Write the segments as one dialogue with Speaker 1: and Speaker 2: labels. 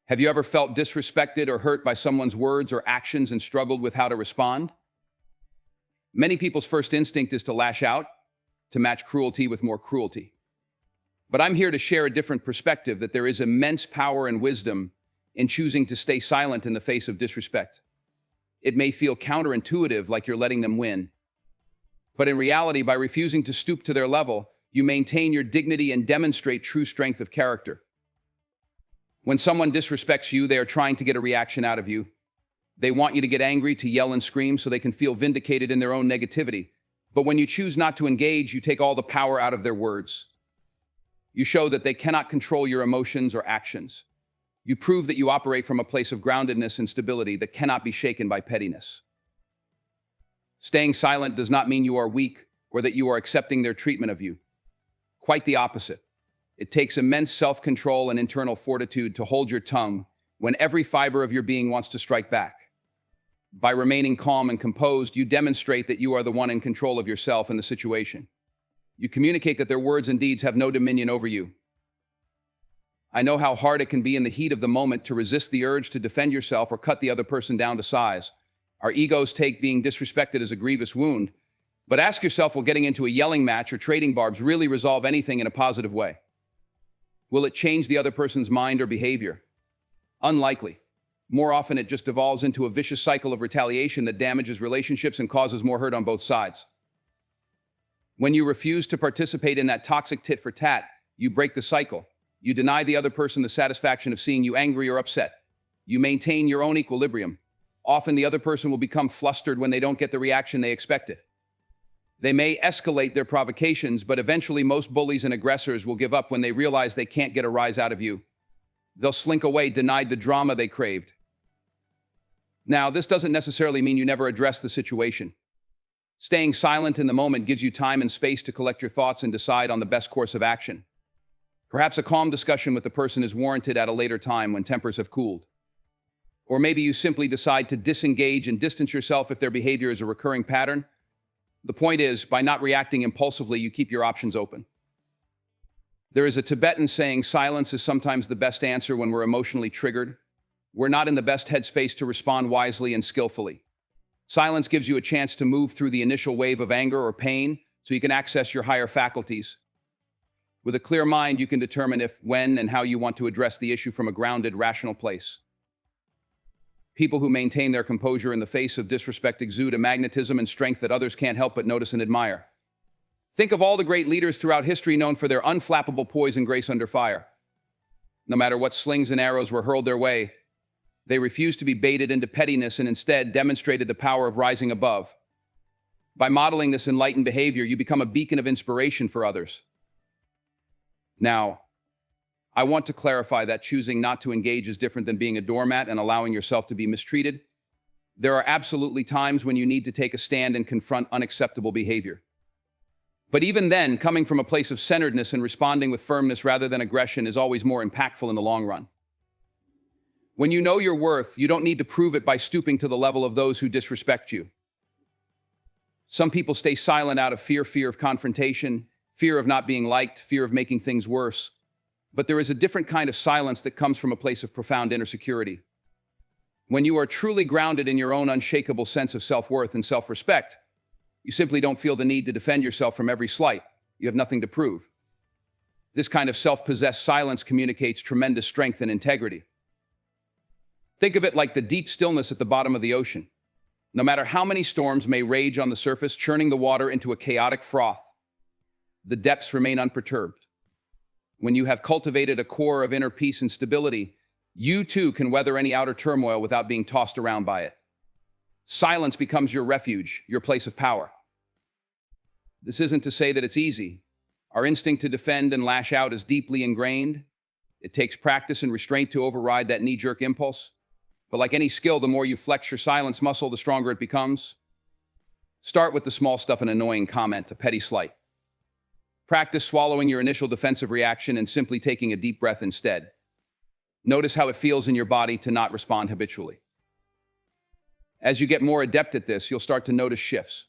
Speaker 1: Have you ever felt disrespected or hurt by someone's words or actions and struggled with how to respond? Many people's first instinct is to lash out, to match cruelty with more cruelty. But I'm here to share a different perspective, that there is immense power and wisdom in choosing to stay silent in the face of disrespect. It may feel counterintuitive, like you're letting them win. But in reality, by refusing to stoop to their level, you maintain your dignity and demonstrate true strength of character. When someone disrespects you, they are trying to get a reaction out of you. They want you to get angry, to yell and scream so they can feel vindicated in their own negativity. But when you choose not to engage, you take all the power out of their words. You show that they cannot control your emotions or actions. You prove that you operate from a place of groundedness and stability that cannot be shaken by pettiness. Staying silent does not mean you are weak or that you are accepting their treatment of you. Quite the opposite. It takes immense self-control and internal fortitude to hold your tongue when every fiber of your being wants to strike back. By remaining calm and composed, you demonstrate that you are the one in control of yourself and the situation. You communicate that their words and deeds have no dominion over you. I know how hard it can be in the heat of the moment to resist the urge to defend yourself or cut the other person down to size. Our egos take being disrespected as a grievous wound. But ask yourself, will getting into a yelling match or trading barbs really resolve anything in a positive way? Will it change the other person's mind or behavior? Unlikely. More often, it just devolves into a vicious cycle of retaliation that damages relationships and causes more hurt on both sides. When you refuse to participate in that toxic tit for tat, you break the cycle. You deny the other person the satisfaction of seeing you angry or upset. You maintain your own equilibrium. Often the other person will become flustered when they don't get the reaction they expected. They may escalate their provocations, but eventually most bullies and aggressors will give up when they realize they can't get a rise out of you. They'll slink away, denied the drama they craved. Now, this doesn't necessarily mean you never address the situation. Staying silent in the moment gives you time and space to collect your thoughts and decide on the best course of action. Perhaps a calm discussion with the person is warranted at a later time when tempers have cooled. Or maybe you simply decide to disengage and distance yourself if their behavior is a recurring pattern. The point is, by not reacting impulsively, you keep your options open. There is a Tibetan saying, silence is sometimes the best answer when we're emotionally triggered. We're not in the best headspace to respond wisely and skillfully. Silence gives you a chance to move through the initial wave of anger or pain so you can access your higher faculties. With a clear mind, you can determine if, when, and how you want to address the issue from a grounded, rational place. People who maintain their composure in the face of disrespect exude a magnetism and strength that others can't help but notice and admire. Think of all the great leaders throughout history known for their unflappable poise and grace under fire. No matter what slings and arrows were hurled their way, they refused to be baited into pettiness and instead demonstrated the power of rising above. By modeling this enlightened behavior, you become a beacon of inspiration for others. Now, I want to clarify that choosing not to engage is different than being a doormat and allowing yourself to be mistreated. There are absolutely times when you need to take a stand and confront unacceptable behavior. But even then, coming from a place of centeredness and responding with firmness rather than aggression is always more impactful in the long run. When you know your worth, you don't need to prove it by stooping to the level of those who disrespect you. Some people stay silent out of fear of confrontation, fear of not being liked, fear of making things worse. But there is a different kind of silence that comes from a place of profound inner security. When you are truly grounded in your own unshakable sense of self-worth and self-respect, you simply don't feel the need to defend yourself from every slight. You have nothing to prove. This kind of self-possessed silence communicates tremendous strength and integrity. Think of it like the deep stillness at the bottom of the ocean. No matter how many storms may rage on the surface, churning the water into a chaotic froth, the depths remain unperturbed. When you have cultivated a core of inner peace and stability, you too can weather any outer turmoil without being tossed around by it. Silence becomes your refuge, your place of power. This isn't to say that it's easy. Our instinct to defend and lash out is deeply ingrained. It takes practice and restraint to override that knee-jerk impulse. But like any skill, the more you flex your silence muscle, the stronger it becomes. Start with the small stuff, an annoying comment, a petty slight. Practice swallowing your initial defensive reaction and simply taking a deep breath instead. Notice how it feels in your body to not respond habitually. As you get more adept at this, you'll start to notice shifts.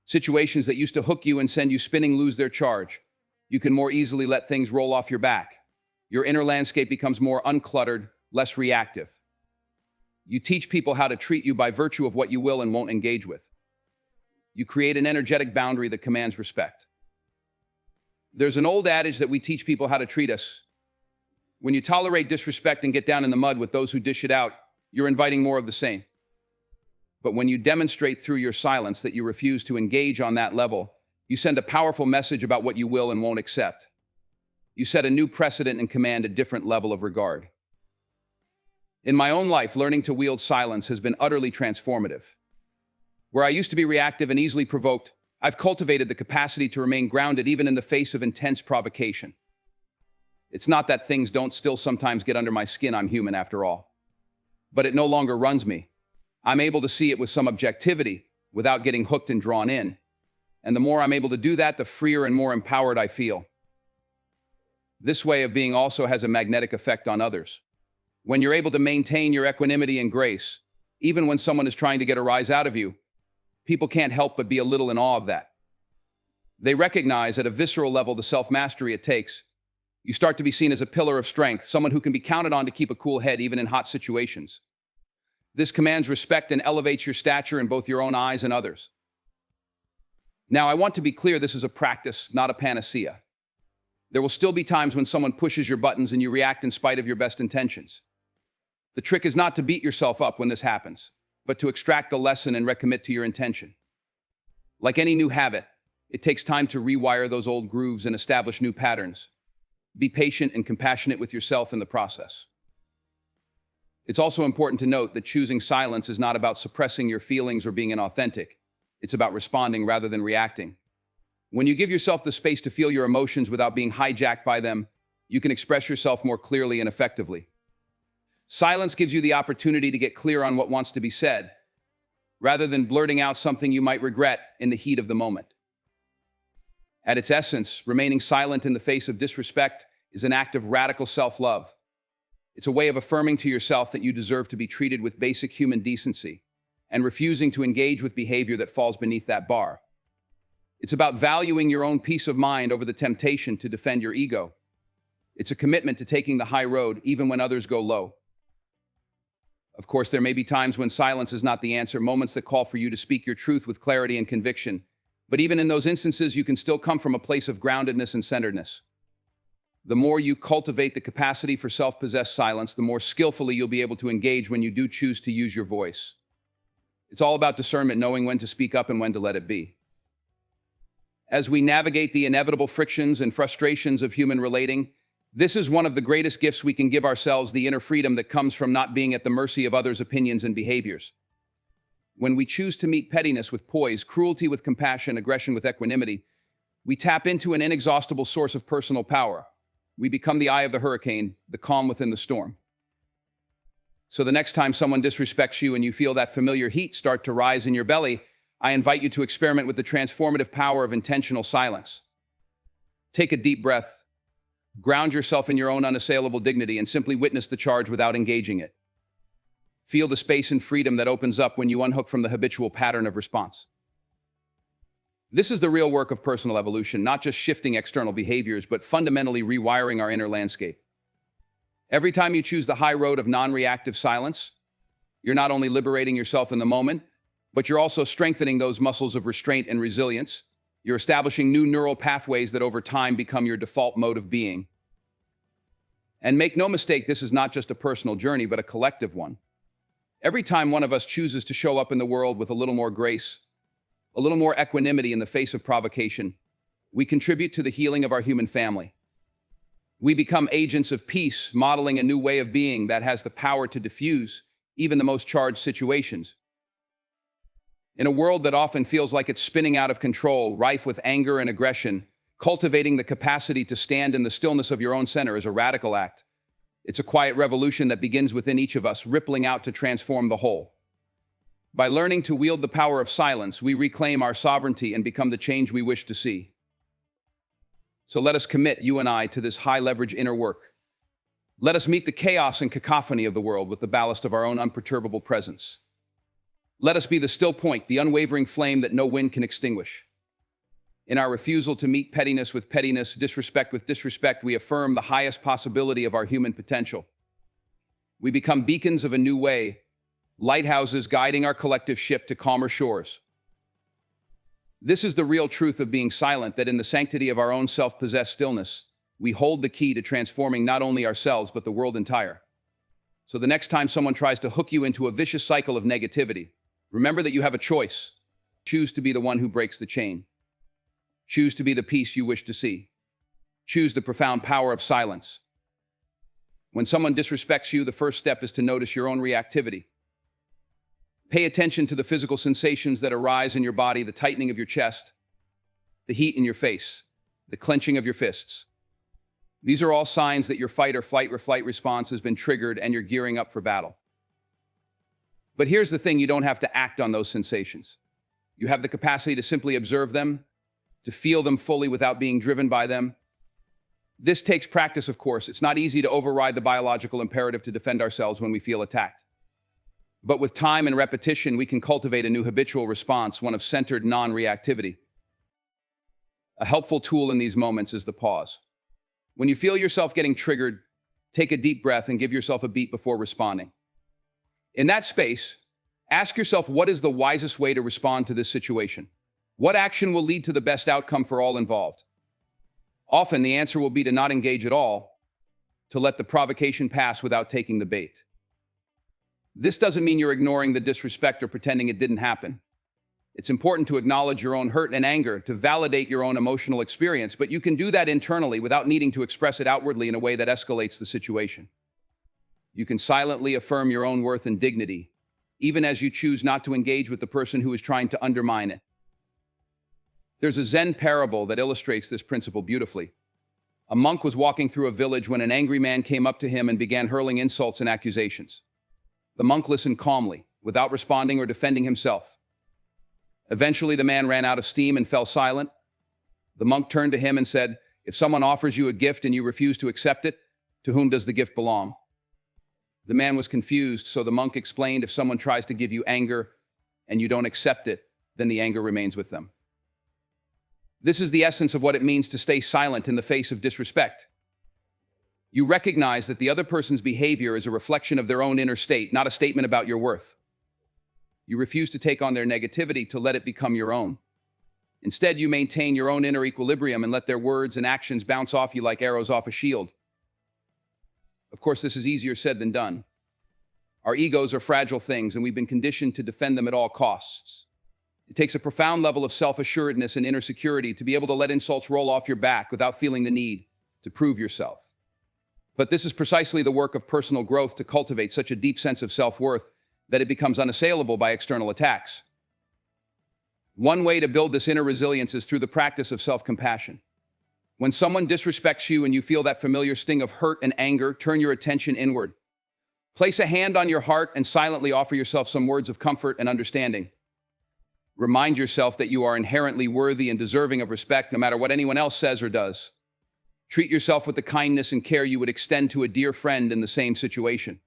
Speaker 1: Situations that used to hook you and send you spinning lose their charge. You can more easily let things roll off your back. Your inner landscape becomes more uncluttered, less reactive. You teach people how to treat you by virtue of what you will and won't engage with. You create an energetic boundary that commands respect. There's an old adage that we teach people how to treat us. When you tolerate disrespect and get down in the mud with those who dish it out, you're inviting more of the same. But when you demonstrate through your silence that you refuse to engage on that level, you send a powerful message about what you will and won't accept. You set a new precedent and command a different level of regard. In my own life, learning to wield silence has been utterly transformative. Where I used to be reactive and easily provoked, I've cultivated the capacity to remain grounded even in the face of intense provocation. It's not that things don't still sometimes get under my skin. I'm human after all. But it no longer runs me. I'm able to see it with some objectivity without getting hooked and drawn in. And the more I'm able to do that, the freer and more empowered I feel. This way of being also has a magnetic effect on others. When you're able to maintain your equanimity and grace, even when someone is trying to get a rise out of you, people can't help but be a little in awe of that. They recognize at a visceral level the self-mastery it takes. You start to be seen as a pillar of strength, someone who can be counted on to keep a cool head even in hot situations. This commands respect and elevates your stature in both your own eyes and others. Now, I want to be clear, this is a practice, not a panacea. There will still be times when someone pushes your buttons and you react in spite of your best intentions. The trick is not to beat yourself up when this happens, but to extract the lesson and recommit to your intention. Like any new habit, it takes time to rewire those old grooves and establish new patterns. Be patient and compassionate with yourself in the process. It's also important to note that choosing silence is not about suppressing your feelings or being inauthentic. It's about responding rather than reacting. When you give yourself the space to feel your emotions without being hijacked by them, you can express yourself more clearly and effectively. Silence gives you the opportunity to get clear on what wants to be said, rather than blurting out something you might regret in the heat of the moment. At its essence, remaining silent in the face of disrespect is an act of radical self-love. It's a way of affirming to yourself that you deserve to be treated with basic human decency and refusing to engage with behavior that falls beneath that bar. It's about valuing your own peace of mind over the temptation to defend your ego. It's a commitment to taking the high road even when others go low. Of course, there may be times when silence is not the answer, moments that call for you to speak your truth with clarity and conviction. But even in those instances, you can still come from a place of groundedness and centeredness. The more you cultivate the capacity for self-possessed silence, the more skillfully you'll be able to engage when you do choose to use your voice. It's all about discernment, knowing when to speak up and when to let it be. As we navigate the inevitable frictions and frustrations of human relating, this is one of the greatest gifts we can give ourselves, the inner freedom that comes from not being at the mercy of others' opinions and behaviors. When we choose to meet pettiness with poise, cruelty with compassion, aggression with equanimity, we tap into an inexhaustible source of personal power. We become the eye of the hurricane, the calm within the storm. So the next time someone disrespects you and you feel that familiar heat start to rise in your belly, I invite you to experiment with the transformative power of intentional silence. Take a deep breath, ground yourself in your own unassailable dignity, and simply witness the charge without engaging it. Feel the space and freedom that opens up when you unhook from the habitual pattern of response. This is the real work of personal evolution, not just shifting external behaviors, but fundamentally rewiring our inner landscape. Every time you choose the high road of non-reactive silence, you're not only liberating yourself in the moment, but you're also strengthening those muscles of restraint and resilience. You're establishing new neural pathways that over time become your default mode of being. And make no mistake, this is not just a personal journey, but a collective one. Every time one of us chooses to show up in the world with a little more grace, a little more equanimity in the face of provocation, we contribute to the healing of our human family. We become agents of peace, modeling a new way of being that has the power to diffuse even the most charged situations. In a world that often feels like it's spinning out of control, rife with anger and aggression, cultivating the capacity to stand in the stillness of your own center is a radical act. It's a quiet revolution that begins within each of us, rippling out to transform the whole. By learning to wield the power of silence, we reclaim our sovereignty and become the change we wish to see. So let us commit, you and I, to this high-leverage inner work. Let us meet the chaos and cacophony of the world with the ballast of our own unperturbable presence. Let us be the still point, the unwavering flame that no wind can extinguish. In our refusal to meet pettiness with pettiness, disrespect with disrespect, we affirm the highest possibility of our human potential. We become beacons of a new way, lighthouses guiding our collective ship to calmer shores. This is the real truth of being silent, that in the sanctity of our own self-possessed stillness, we hold the key to transforming not only ourselves, but the world entire. So the next time someone tries to hook you into a vicious cycle of negativity, remember that you have a choice. Choose to be the one who breaks the chain. Choose to be the peace you wish to see. Choose the profound power of silence. When someone disrespects you, the first step is to notice your own reactivity. Pay attention to the physical sensations that arise in your body, the tightening of your chest, the heat in your face, the clenching of your fists. These are all signs that your fight or flight response has been triggered and you're gearing up for battle. But here's the thing, you don't have to act on those sensations. You have the capacity to simply observe them, to feel them fully without being driven by them. This takes practice, of course. It's not easy to override the biological imperative to defend ourselves when we feel attacked. But with time and repetition, we can cultivate a new habitual response, one of centered non-reactivity. A helpful tool in these moments is the pause. When you feel yourself getting triggered, take a deep breath and give yourself a beat before responding. In that space, ask yourself, what is the wisest way to respond to this situation? What action will lead to the best outcome for all involved? Often the answer will be to not engage at all, to let the provocation pass without taking the bait. This doesn't mean you're ignoring the disrespect or pretending it didn't happen. It's important to acknowledge your own hurt and anger, to validate your own emotional experience, but you can do that internally without needing to express it outwardly in a way that escalates the situation. You can silently affirm your own worth and dignity, even as you choose not to engage with the person who is trying to undermine it. There's a Zen parable that illustrates this principle beautifully. A monk was walking through a village when an angry man came up to him and began hurling insults and accusations. The monk listened calmly, without responding or defending himself. Eventually, the man ran out of steam and fell silent. The monk turned to him and said, "If someone offers you a gift and you refuse to accept it, to whom does the gift belong?" The man was confused, so the monk explained, if someone tries to give you anger and you don't accept it, then the anger remains with them. This is the essence of what it means to stay silent in the face of disrespect. You recognize that the other person's behavior is a reflection of their own inner state, not a statement about your worth. You refuse to take on their negativity to let it become your own. Instead, you maintain your own inner equilibrium and let their words and actions bounce off you like arrows off a shield. Of course, this is easier said than done. Our egos are fragile things, and we've been conditioned to defend them at all costs. It takes a profound level of self-assuredness and inner security to be able to let insults roll off your back without feeling the need to prove yourself. But this is precisely the work of personal growth, to cultivate such a deep sense of self-worth that it becomes unassailable by external attacks. One way to build this inner resilience is through the practice of self-compassion. When someone disrespects you and you feel that familiar sting of hurt and anger, turn your attention inward. Place a hand on your heart and silently offer yourself some words of comfort and understanding. Remind yourself that you are inherently worthy and deserving of respect, no matter what anyone else says or does. Treat yourself with the kindness and care you would extend to a dear friend in the same situation.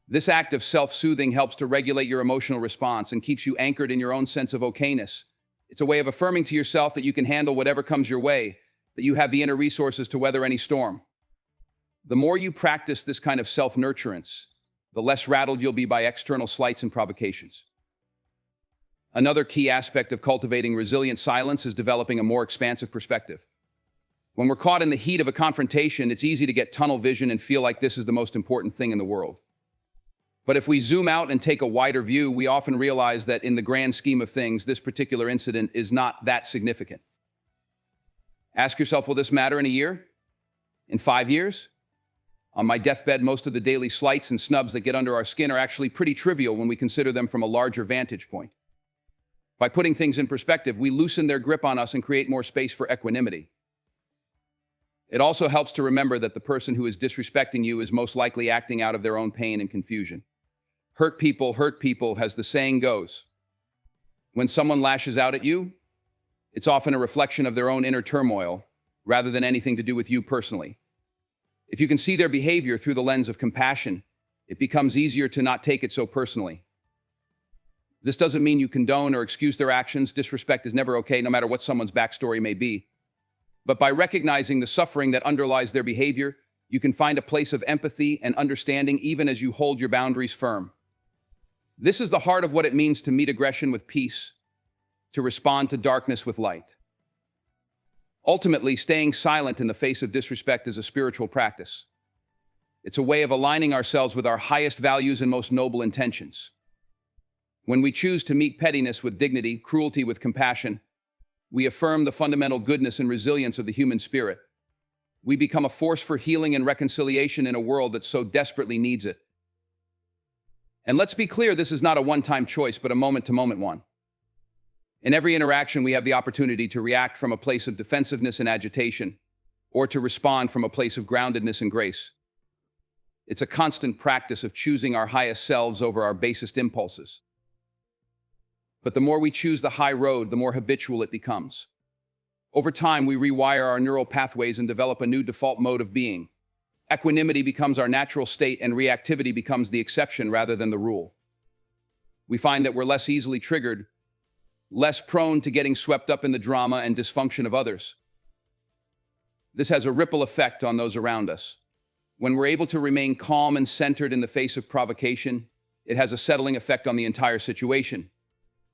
Speaker 1: This act of self-soothing helps to regulate your emotional response and keeps you anchored in your own sense of okayness. It's a way of affirming to yourself that you can handle whatever comes your way, that you have the inner resources to weather any storm. The more you practice this kind of self-nurturance, the less rattled you'll be by external slights and provocations. Another key aspect of cultivating resilient silence is developing a more expansive perspective. When we're caught in the heat of a confrontation, it's easy to get tunnel vision and feel like this is the most important thing in the world. But if we zoom out and take a wider view, we often realize that in the grand scheme of things, this particular incident is not that significant. Ask yourself, will this matter in a year? In 5 years? On my deathbed, most of the daily slights and snubs that get under our skin are actually pretty trivial when we consider them from a larger vantage point. By putting things in perspective, we loosen their grip on us and create more space for equanimity. It also helps to remember that the person who is disrespecting you is most likely acting out of their own pain and confusion. Hurt people, as the saying goes. When someone lashes out at you, it's often a reflection of their own inner turmoil, rather than anything to do with you personally. If you can see their behavior through the lens of compassion, it becomes easier to not take it so personally. This doesn't mean you condone or excuse their actions. Disrespect is never okay, no matter what someone's backstory may be. But by recognizing the suffering that underlies their behavior, You can find a place of empathy and understanding even as you hold your boundaries firm. This is the heart of what it means to meet aggression with peace, to respond to darkness with light. Ultimately, staying silent in the face of disrespect is a spiritual practice. It's a way of aligning ourselves with our highest values and most noble intentions. When we choose to meet pettiness with dignity, cruelty with compassion, we affirm the fundamental goodness and resilience of the human spirit. We become a force for healing and reconciliation in a world that so desperately needs it. And let's be clear, this is not a one-time choice, but a moment-to-moment one. In every interaction, we have the opportunity to react from a place of defensiveness and agitation, or to respond from a place of groundedness and grace. It's a constant practice of choosing our highest selves over our basest impulses. But the more we choose the high road, the more habitual it becomes. Over time, we rewire our neural pathways and develop a new default mode of being. Equanimity becomes our natural state, and reactivity becomes the exception rather than the rule. We find that we're less easily triggered, less prone to getting swept up in the drama and dysfunction of others. This has a ripple effect on those around us. When we're able to remain calm and centered in the face of provocation, it has a settling effect on the entire situation.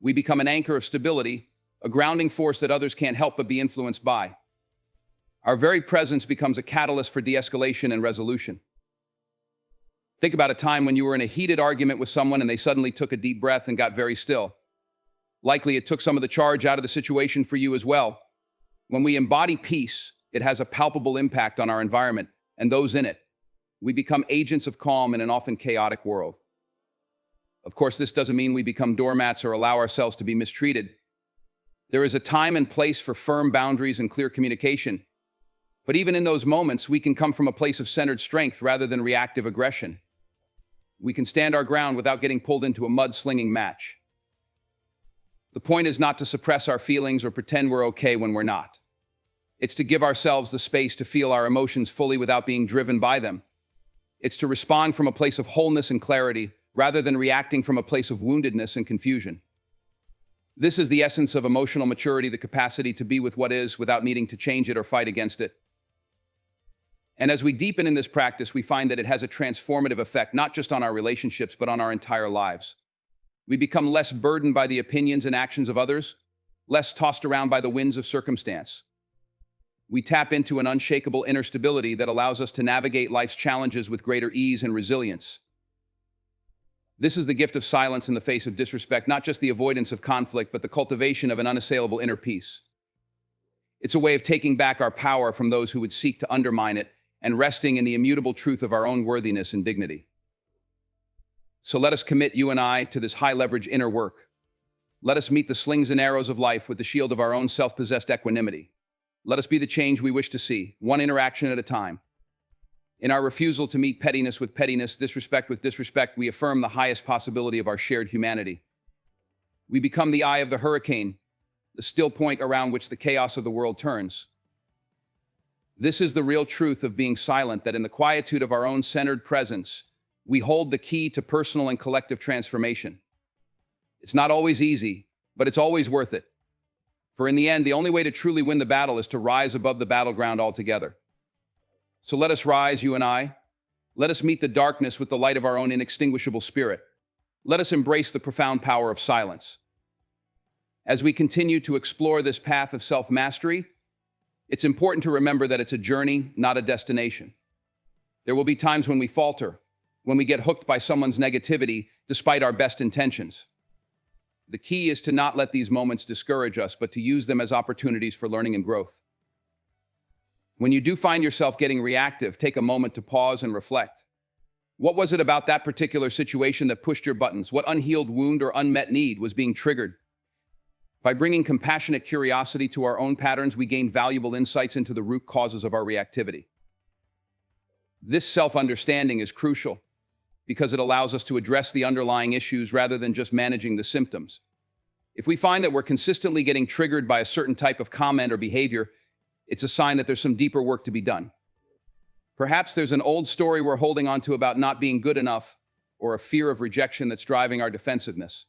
Speaker 1: We become an anchor of stability, a grounding force that others can't help but be influenced by. Our very presence becomes a catalyst for de-escalation and resolution. Think about a time when you were in a heated argument with someone and they suddenly took a deep breath and got very still. Likely it took some of the charge out of the situation for you as well. When we embody peace, it has a palpable impact on our environment and those in it. We become agents of calm in an often chaotic world. Of course, this doesn't mean we become doormats or allow ourselves to be mistreated. There is a time and place for firm boundaries and clear communication. But even in those moments, we can come from a place of centered strength rather than reactive aggression. We can stand our ground without getting pulled into a mud-slinging match. The point is not to suppress our feelings or pretend we're okay when we're not. It's to give ourselves the space to feel our emotions fully without being driven by them. It's to respond from a place of wholeness and clarity rather than reacting from a place of woundedness and confusion. This is the essence of emotional maturity, the capacity to be with what is without needing to change it or fight against it. And as we deepen in this practice, we find that it has a transformative effect, not just on our relationships, but on our entire lives. We become less burdened by the opinions and actions of others, less tossed around by the winds of circumstance. We tap into an unshakable inner stability that allows us to navigate life's challenges with greater ease and resilience. This is the gift of silence in the face of disrespect, not just the avoidance of conflict, but the cultivation of an unassailable inner peace. It's a way of taking back our power from those who would seek to undermine it and resting in the immutable truth of our own worthiness and dignity. So let us commit, you and I, to this high-leverage inner work. Let us meet the slings and arrows of life with the shield of our own self-possessed equanimity. Let us be the change we wish to see, one interaction at a time. In our refusal to meet pettiness with pettiness, disrespect with disrespect, we affirm the highest possibility of our shared humanity. We become the eye of the hurricane, the still point around which the chaos of the world turns. This is the real truth of being silent, that in the quietude of our own centered presence, we hold the key to personal and collective transformation. It's not always easy, but it's always worth it. For in the end, the only way to truly win the battle is to rise above the battleground altogether. So let us rise, you and I. Let us meet the darkness with the light of our own inextinguishable spirit. Let us embrace the profound power of silence. As we continue to explore this path of self-mastery, it's important to remember that it's a journey, not a destination. There will be times when we falter, when we get hooked by someone's negativity, despite our best intentions. The key is to not let these moments discourage us, but to use them as opportunities for learning and growth. When you do find yourself getting reactive, take a moment to pause and reflect. What was it about that particular situation that pushed your buttons? What unhealed wound or unmet need was being triggered? By bringing compassionate curiosity to our own patterns, we gain valuable insights into the root causes of our reactivity. This self-understanding is crucial because it allows us to address the underlying issues rather than just managing the symptoms. If we find that we're consistently getting triggered by a certain type of comment or behavior, it's a sign that there's some deeper work to be done. Perhaps there's an old story we're holding on to about not being good enough, or a fear of rejection that's driving our defensiveness.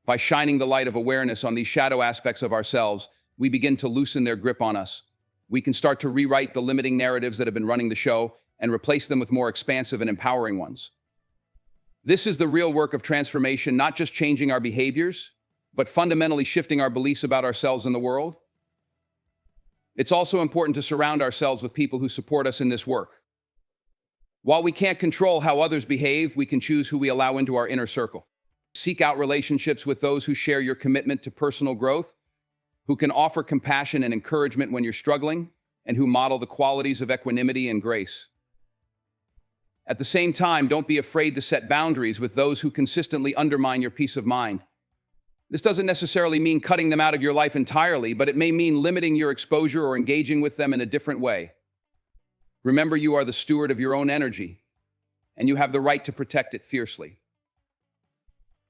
Speaker 1: By shining the light of awareness on these shadow aspects of ourselves, we begin to loosen their grip on us. we can start to rewrite the limiting narratives that have been running the show and replace them with more expansive and empowering ones. This is the real work of transformation, not just changing our behaviors, but fundamentally shifting our beliefs about ourselves and the world. It's also important to surround ourselves with people who support us in this work. While we can't control how others behave, we can choose who we allow into our inner circle. Seek out relationships with those who share your commitment to personal growth, who can offer compassion and encouragement when you're struggling, and who model the qualities of equanimity and grace. At the same time, don't be afraid to set boundaries with those who consistently undermine your peace of mind. This doesn't necessarily mean cutting them out of your life entirely, but it may mean limiting your exposure or engaging with them in a different way. Remember, you are the steward of your own energy, and you have the right to protect it fiercely.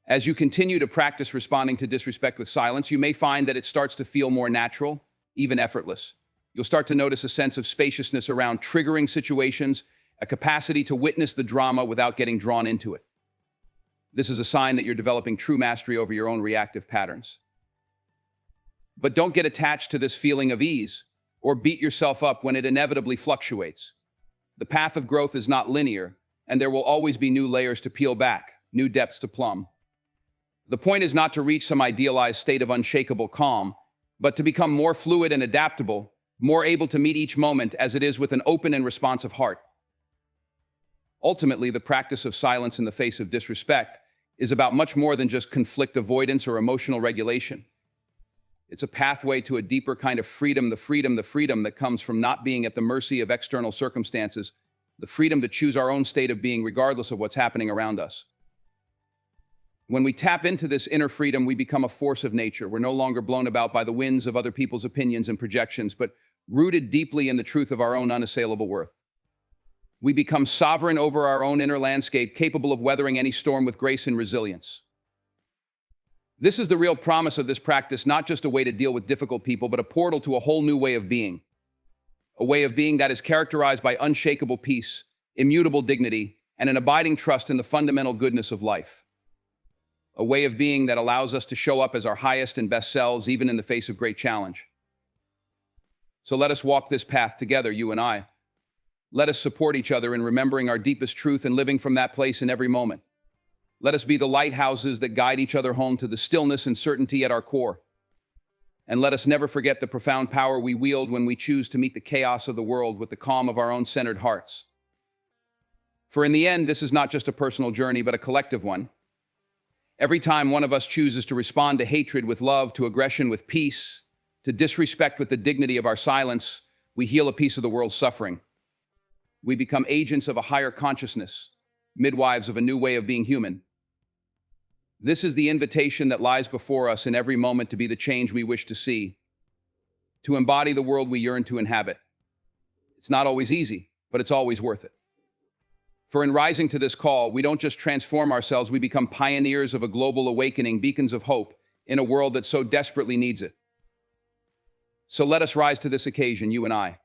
Speaker 1: As you continue to practice responding to disrespect with silence, you may find that it starts to feel more natural, even effortless. You'll start to notice a sense of spaciousness around triggering situations, a capacity to witness the drama without getting drawn into it. This is a sign that you're developing true mastery over your own reactive patterns. But don't get attached to this feeling of ease or beat yourself up when it inevitably fluctuates. The path of growth is not linear, and there will always be new layers to peel back, new depths to plumb. The point is not to reach some idealized state of unshakable calm, but to become more fluid and adaptable, more able to meet each moment as it is with an open and responsive heart. Ultimately, the practice of silence in the face of disrespect is about much more than just conflict avoidance or emotional regulation. It's a pathway to a deeper kind of freedom, the freedom that comes from not being at the mercy of external circumstances, the freedom to choose our own state of being regardless of what's happening around us. When we tap into this inner freedom, we become a force of nature. We're no longer blown about by the winds of other people's opinions and projections, but rooted deeply in the truth of our own unassailable worth. We become sovereign over our own inner landscape, capable of weathering any storm with grace and resilience. This is the real promise of this practice, not just a way to deal with difficult people, but a portal to a whole new way of being. A way of being that is characterized by unshakable peace, immutable dignity, and an abiding trust in the fundamental goodness of life. A way of being that allows us to show up as our highest and best selves, even in the face of great challenge. So let us walk this path together, you and I. Let us support each other in remembering our deepest truth and living from that place in every moment. Let us be the lighthouses that guide each other home to the stillness and certainty at our core. And let us never forget the profound power we wield when we choose to meet the chaos of the world with the calm of our own centered hearts. For in the end, this is not just a personal journey, but a collective one. Every time one of us chooses to respond to hatred with love, to aggression with peace, to disrespect with the dignity of our silence, we heal a piece of the world's suffering. We become agents of a higher consciousness, midwives of a new way of being human. This is the invitation that lies before us in every moment to be the change we wish to see, to embody the world we yearn to inhabit. It's not always easy, but it's always worth it. For in rising to this call, we don't just transform ourselves, we become pioneers of a global awakening, beacons of hope in a world that so desperately needs it. So let us rise to this occasion, you and I.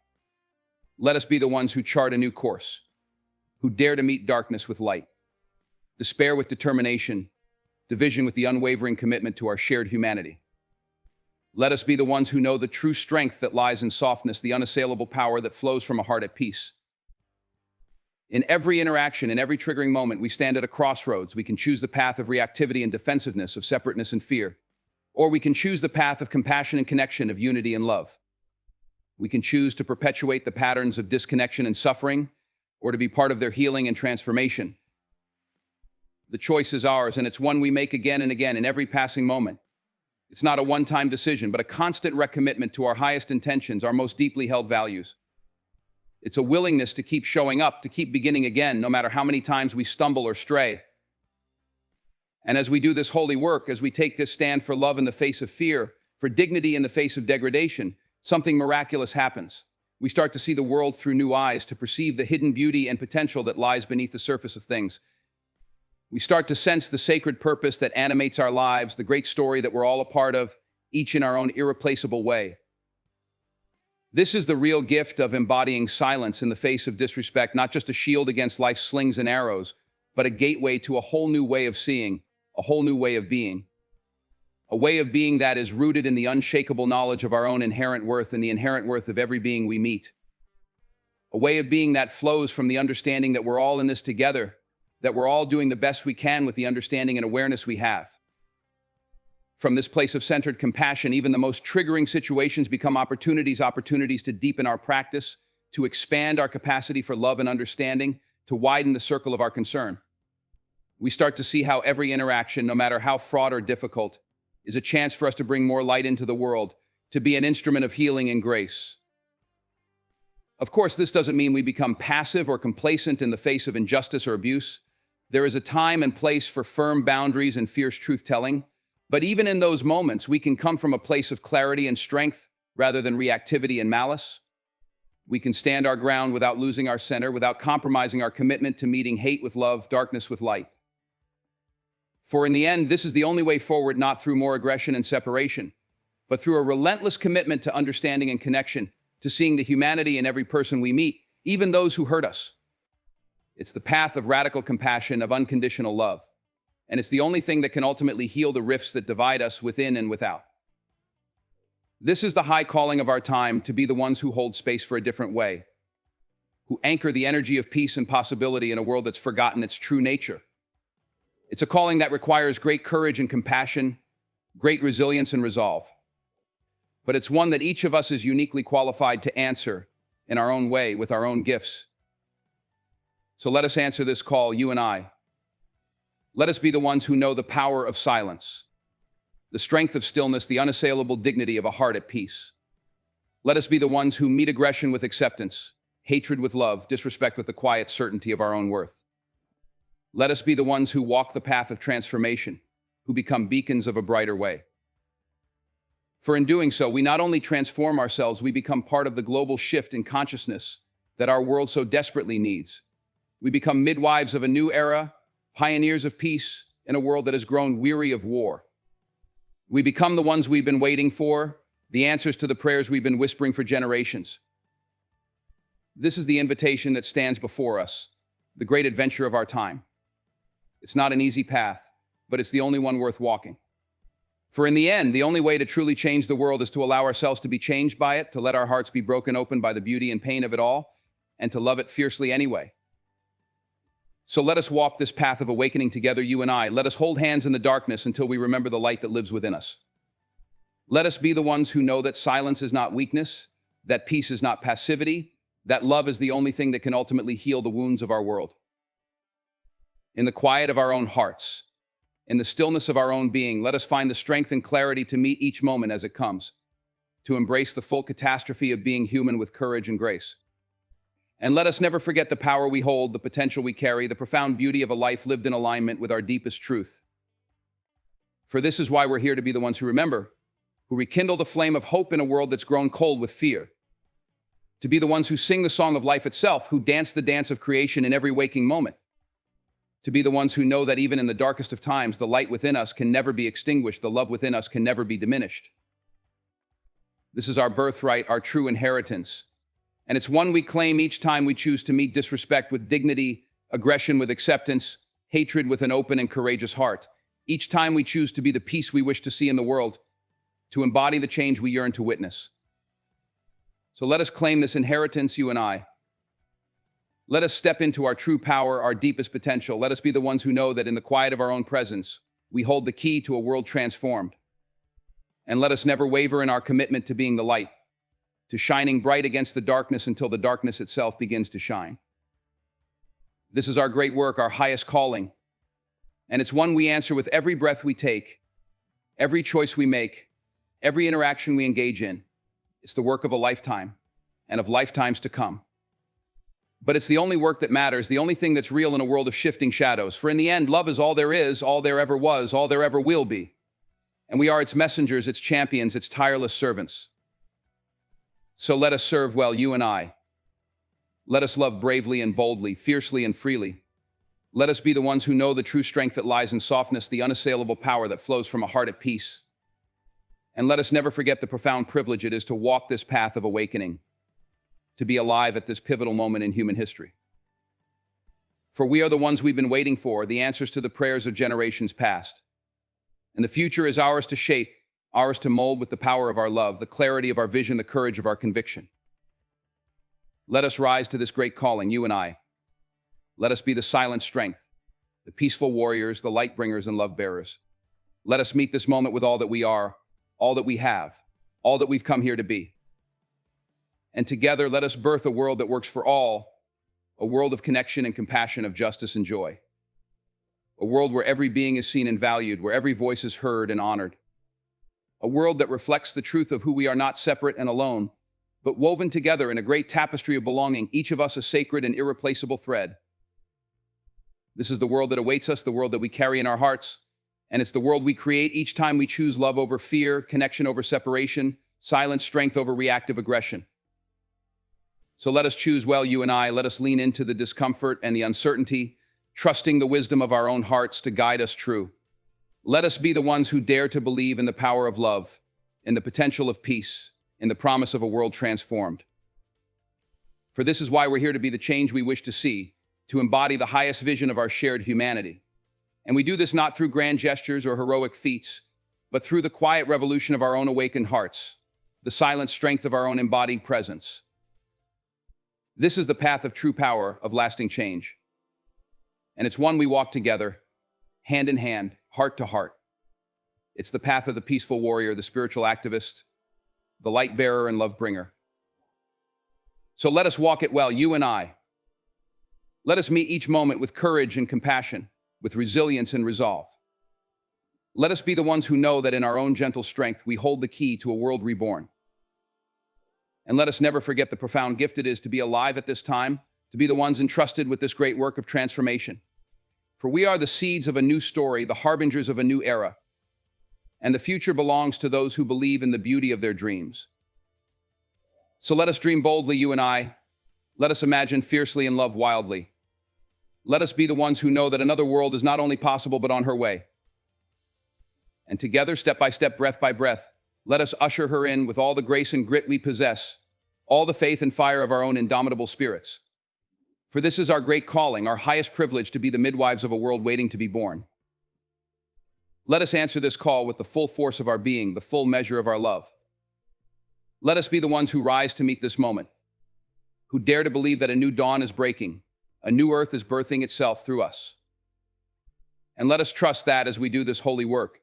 Speaker 1: Let us be the ones who chart a new course, who dare to meet darkness with light, despair with determination, division with the unwavering commitment to our shared humanity. Let us be the ones who know the true strength that lies in softness, the unassailable power that flows from a heart at peace. In every interaction, in every triggering moment, we stand at a crossroads. We can choose the path of reactivity and defensiveness, of separateness and fear. Or we can choose the path of compassion and connection, of unity and love. We can choose to perpetuate the patterns of disconnection and suffering, or to be part of their healing and transformation. The choice is ours, and it's one we make again and again in every passing moment. It's not a one-time decision, but a constant recommitment to our highest intentions, our most deeply held values. It's a willingness to keep showing up, to keep beginning again, no matter how many times we stumble or stray. And as we do this holy work, as we take this stand for love in the face of fear, for dignity in the face of degradation, something miraculous happens. We start to see the world through new eyes, to perceive the hidden beauty and potential that lies beneath the surface of things. We start to sense the sacred purpose that animates our lives, the great story that we're all a part of, each in our own irreplaceable way. This is the real gift of embodying silence in the face of disrespect, not just a shield against life's slings and arrows, but a gateway to a whole new way of seeing, a whole new way of being. a way of being that is rooted in the unshakable knowledge of our own inherent worth and the inherent worth of every being we meet. A way of being that flows from the understanding that we're all in this together, that we're all doing the best we can with the understanding and awareness we have. From this place of centered compassion, even the most triggering situations become opportunities to deepen our practice, to expand our capacity for love and understanding, to widen the circle of our concern. We start to see how every interaction, no matter how fraught or difficult, is a chance for us to bring more light into the world, to be an instrument of healing and grace. Of course, this doesn't mean we become passive or complacent in the face of injustice or abuse. There is a time and place for firm boundaries and fierce truth-telling, but even in those moments, we can come from a place of clarity and strength rather than reactivity and malice. We can stand our ground without losing our center, without compromising our commitment to meeting hate with love, darkness with light. For in the end, this is the only way forward, not through more aggression and separation, but through a relentless commitment to understanding and connection, to seeing the humanity in every person we meet, even those who hurt us. It's the path of radical compassion, of unconditional love. And it's the only thing that can ultimately heal the rifts that divide us within and without. This is the high calling of our time, to be the ones who hold space for a different way, who anchor the energy of peace and possibility in a world that's forgotten its true nature. It's a calling that requires great courage and compassion, great resilience and resolve. But it's one that each of us is uniquely qualified to answer in our own way, with our own gifts. So let us answer this call, you and I. Let us be the ones who know the power of silence, the strength of stillness, the unassailable dignity of a heart at peace. Let us be the ones who meet aggression with acceptance, hatred with love, disrespect with the quiet certainty of our own worth. Let us be the ones who walk the path of transformation, who become beacons of a brighter way. For in doing so, we not only transform ourselves, we become part of the global shift in consciousness that our world so desperately needs. We become midwives of a new era, pioneers of peace in a world that has grown weary of war. We become the ones we've been waiting for, the answers to the prayers we've been whispering for generations. This is the invitation that stands before us, the great adventure of our time. It's not an easy path, but it's the only one worth walking. For in the end, the only way to truly change the world is to allow ourselves to be changed by it, to let our hearts be broken open by the beauty and pain of it all, and to love it fiercely anyway. So let us walk this path of awakening together, you and I. Let us hold hands in the darkness until we remember the light that lives within us. Let us be the ones who know that silence is not weakness, that peace is not passivity, that love is the only thing that can ultimately heal the wounds of our world. In the quiet of our own hearts, in the stillness of our own being, let us find the strength and clarity to meet each moment as it comes, to embrace the full catastrophe of being human with courage and grace. And let us never forget the power we hold, the potential we carry, the profound beauty of a life lived in alignment with our deepest truth. For this is why we're here, to be the ones who remember, who rekindle the flame of hope in a world that's grown cold with fear. To be the ones who sing the song of life itself, who dance the dance of creation in every waking moment. To be the ones who know that even in the darkest of times, the light within us can never be extinguished, the love within us can never be diminished. This is our birthright, our true inheritance. And it's one we claim each time we choose to meet disrespect with dignity, aggression with acceptance, hatred with an open and courageous heart. Each time we choose to be the peace we wish to see in the world, to embody the change we yearn to witness. So let us claim this inheritance, you and I. Let us step into our true power, our deepest potential. Let us be the ones who know that in the quiet of our own presence, we hold the key to a world transformed. And let us never waver in our commitment to being the light, to shining bright against the darkness until the darkness itself begins to shine. This is our great work, our highest calling. And it's one we answer with every breath we take, every choice we make, every interaction we engage in. It's the work of a lifetime and of lifetimes to come. But it's the only work that matters, the only thing that's real in a world of shifting shadows. For in the end, love is all there is, all there ever was, all there ever will be. And we are its messengers, its champions, its tireless servants. So let us serve well, you and I. Let us love bravely and boldly, fiercely and freely. Let us be the ones who know the true strength that lies in softness, the unassailable power that flows from a heart at peace. And let us never forget the profound privilege it is to walk this path of awakening, to be alive at this pivotal moment in human history. For we are the ones we've been waiting for, the answers to the prayers of generations past. And the future is ours to shape, ours to mold with the power of our love, the clarity of our vision, the courage of our conviction. Let us rise to this great calling, you and I. Let us be the silent strength, the peaceful warriors, the light bringers and love bearers. Let us meet this moment with all that we are, all that we have, all that we've come here to be. And together, let us birth a world that works for all, a world of connection and compassion, of justice and joy. A world where every being is seen and valued, where every voice is heard and honored. A world that reflects the truth of who we are, not separate and alone, but woven together in a great tapestry of belonging, each of us a sacred and irreplaceable thread. This is the world that awaits us, the world that we carry in our hearts, and it's the world we create each time we choose love over fear, connection over separation, silent strength over reactive aggression. So let us choose well, you and I. Let us lean into the discomfort and the uncertainty, trusting the wisdom of our own hearts to guide us true. Let us be the ones who dare to believe in the power of love, in the potential of peace, in the promise of a world transformed. For this is why we're here, to be the change we wish to see, to embody the highest vision of our shared humanity. And we do this not through grand gestures or heroic feats, but through the quiet revolution of our own awakened hearts, the silent strength of our own embodied presence. This is the path of true power, of lasting change. And it's one we walk together, hand in hand, heart to heart. It's the path of the peaceful warrior, the spiritual activist, the light bearer and love bringer. So let us walk it well, you and I. Let us meet each moment with courage and compassion, with resilience and resolve. Let us be the ones who know that in our own gentle strength, we hold the key to a world reborn. And let us never forget the profound gift it is to be alive at this time, to be the ones entrusted with this great work of transformation. For we are the seeds of a new story, the harbingers of a new era. And the future belongs to those who believe in the beauty of their dreams. So let us dream boldly, you and I. Let us imagine fiercely and love wildly. Let us be the ones who know that another world is not only possible, but on her way. And together, step by step, breath by breath, let us usher her in with all the grace and grit we possess, all the faith and fire of our own indomitable spirits. For this is our great calling, our highest privilege, to be the midwives of a world waiting to be born. Let us answer this call with the full force of our being, the full measure of our love. Let us be the ones who rise to meet this moment, who dare to believe that a new dawn is breaking, a new earth is birthing itself through us. And let us trust that as we do this holy work,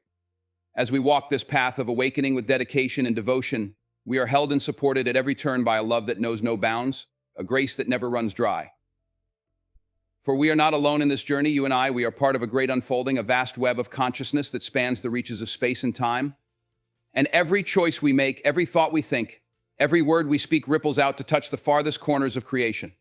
Speaker 1: as we walk this path of awakening with dedication and devotion, we are held and supported at every turn by a love that knows no bounds, a grace that never runs dry. For we are not alone in this journey, you and I. We are part of a great unfolding, a vast web of consciousness that spans the reaches of space and time. And every choice we make, every thought we think, every word we speak ripples out to touch the farthest corners of creation.